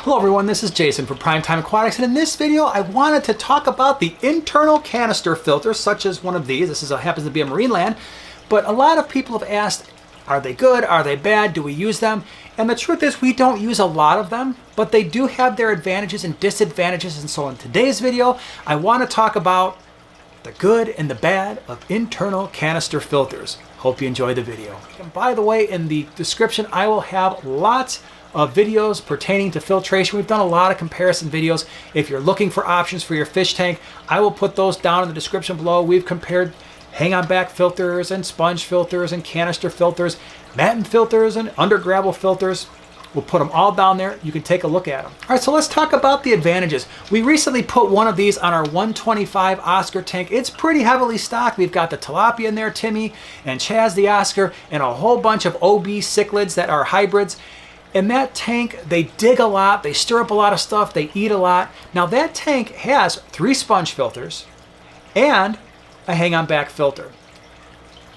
Hello everyone, this is Jason from Primetime Aquatics, and in this video I wanted to talk about the internal canister filters, such as one of these. This happens to be a Marine Land, but a lot of people have asked, are they good, are they bad, do we use them? And the truth is we don't use a lot of them, but they do have their advantages and disadvantages, and so in today's video I want to talk about the good and the bad of internal canister filters. Hope you enjoy the video. And by the way, in the description I will have lots of videos pertaining to filtration. We've done a lot of comparison videos. If you're looking for options for your fish tank, I will put those down in the description below. We've compared hang-on back filters and sponge filters and canister filters, matin filters and under gravel filters. We'll put them all down there. You can take a look at them. All right, so let's talk about the advantages. We recently put one of these on our 125 Oscar tank. It's pretty heavily stocked. We've got the tilapia in there, Timmy and Chaz the Oscar, and a whole bunch of OB cichlids that are hybrids. In that tank, they dig a lot, they stir up a lot of stuff, they eat a lot. Now that tank has 3 sponge filters and a hang-on back filter.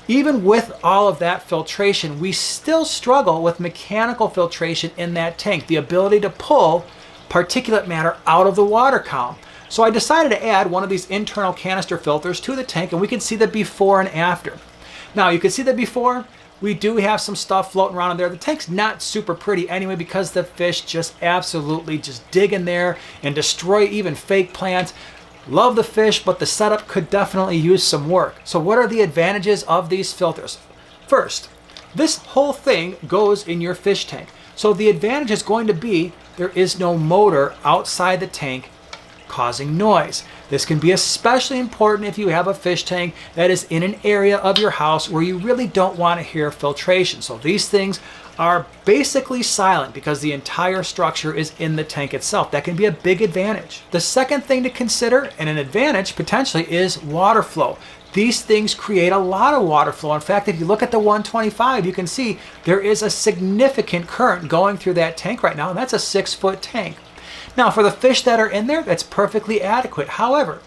Even with all of that filtration, we still struggle with mechanical filtration in that tank, the ability to pull particulate matter out of the water column. So I decided to add one of these internal canister filters to the tank, and we can see the before and after. Now you can see the before. We do have some stuff floating around in there. The tank's not super pretty anyway because the fish just absolutely just dig in there and destroy even fake plants. Love the fish, but the setup could definitely use some work. So what are the advantages of these filters? First, this whole thing goes in your fish tank. So the advantage is going to be there is no motor outside the tank causing noise. This can be especially important if you have a fish tank that is in an area of your house where you really don't want to hear filtration. So these things are basically silent because the entire structure is in the tank itself. That can be a big advantage. The second thing to consider, and an advantage potentially, is water flow. These things create a lot of water flow. In fact, if you look at the 125, you can see there is a significant current going through that tank right now, and that's a 6-foot tank. Now for the fish that are in there, that's perfectly adequate. However,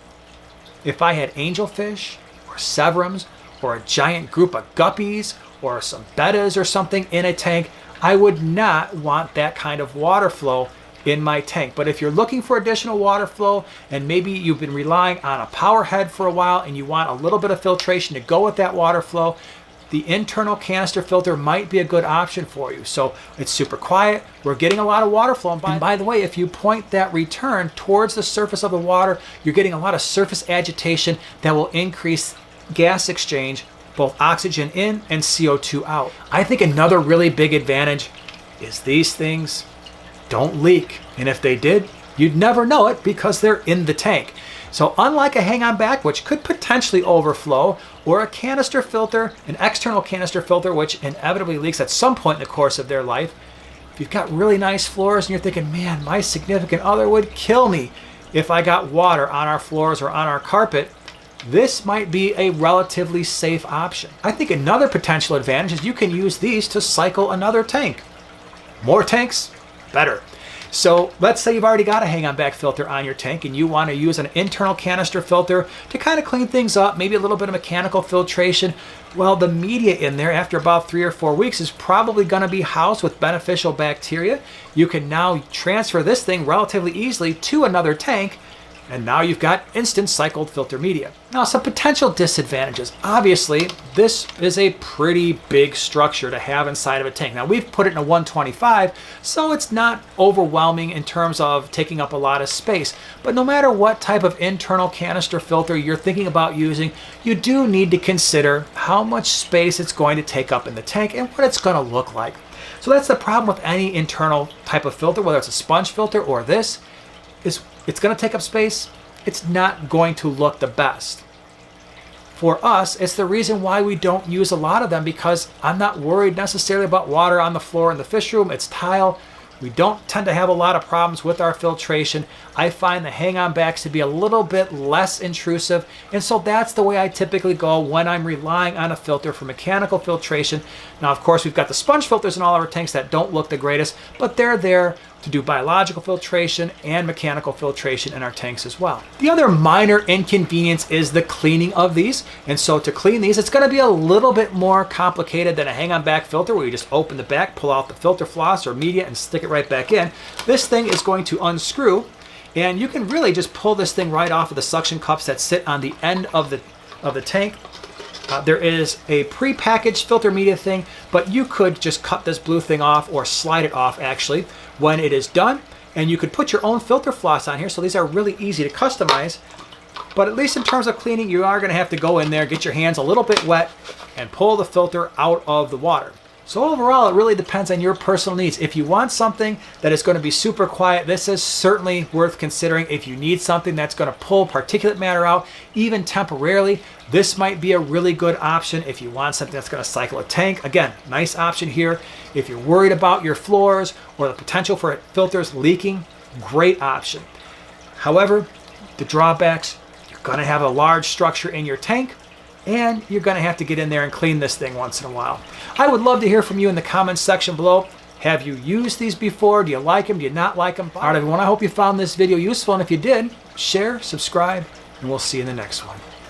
if I had angelfish or severums or a giant group of guppies or some bettas or something in a tank, I would not want that kind of water flow in my tank. But if you're looking for additional water flow and maybe you've been relying on a power head for a while and you want a little bit of filtration to go with that water flow, the internal canister filter might be a good option for you. So it's super quiet, we're getting a lot of water flow, and by the way, if you point that return towards the surface of the water, you're getting a lot of surface agitation that will increase gas exchange, both oxygen in and CO2 out. I think another really big advantage is these things don't leak, and if they did, you'd never know it because they're in the tank. So unlike a hang-on back, which could potentially overflow, or a canister filter, an external canister filter, which inevitably leaks at some point in the course of their life, if you've got really nice floors and you're thinking, man, my significant other would kill me if I got water on our floors or on our carpet, this might be a relatively safe option. I think another potential advantage is you can use these to cycle another tank. More tanks, better. So let's say you've already got a hang-on back filter on your tank and you want to use an internal canister filter to kind of clean things up, maybe a little bit of mechanical filtration. Well, the media in there after about 3 or 4 weeks is probably going to be housed with beneficial bacteria. You can now transfer this thing relatively easily to another tank, and now you've got instant cycled filter media. Now, some potential disadvantages. Obviously, this is a pretty big structure to have inside of a tank. Now, we've put it in a 125, so it's not overwhelming in terms of taking up a lot of space. But no matter what type of internal canister filter you're thinking about using, you do need to consider how much space it's going to take up in the tank and what it's going to look like. So that's the problem with any internal type of filter, whether it's a sponge filter or this, is it's going to take up space. It's not going to look the best. For us, it's the reason why we don't use a lot of them, because I'm not worried necessarily about water on the floor in the fish room. It's tile. We don't tend to have a lot of problems with our filtration. I find the hang-on backs to be a little bit less intrusive, and so that's the way I typically go when I'm relying on a filter for mechanical filtration. Now, of course, we've got the sponge filters in all our tanks that don't look the greatest, but they're there to do biological filtration and mechanical filtration in our tanks as well. The other minor inconvenience is the cleaning of these. And so to clean these, it's going to be a little bit more complicated than a hang-on back filter where you just open the back, pull out the filter floss or media and stick it right back in. This thing is going to unscrew, and you can really just pull this thing right off of the suction cups that sit on the end of the tank. There is a pre-packaged filter media thing, but you could just cut this blue thing off or slide it off actually when it is done. And you could put your own filter floss on here, so these are really easy to customize. But at least in terms of cleaning, you are going to have to go in there, get your hands a little bit wet, and pull the filter out of the water. So overall, it really depends on your personal needs. If you want something that is going to be super quiet, this is certainly worth considering. If you need something that's going to pull particulate matter out, even temporarily, this might be a really good option. If you want something that's going to cycle a tank, again, nice option here. If you're worried about your floors or the potential for filters leaking, great option. However, the drawbacks, you're going to have a large structure in your tank, and you're going to have to get in there and clean this thing once in a while. I would love to hear from you in the comments section below. Have you used these before? Do you like them? Do you not like them? All right, everyone, I hope you found this video useful, and if you did, share, subscribe, and we'll see you in the next one.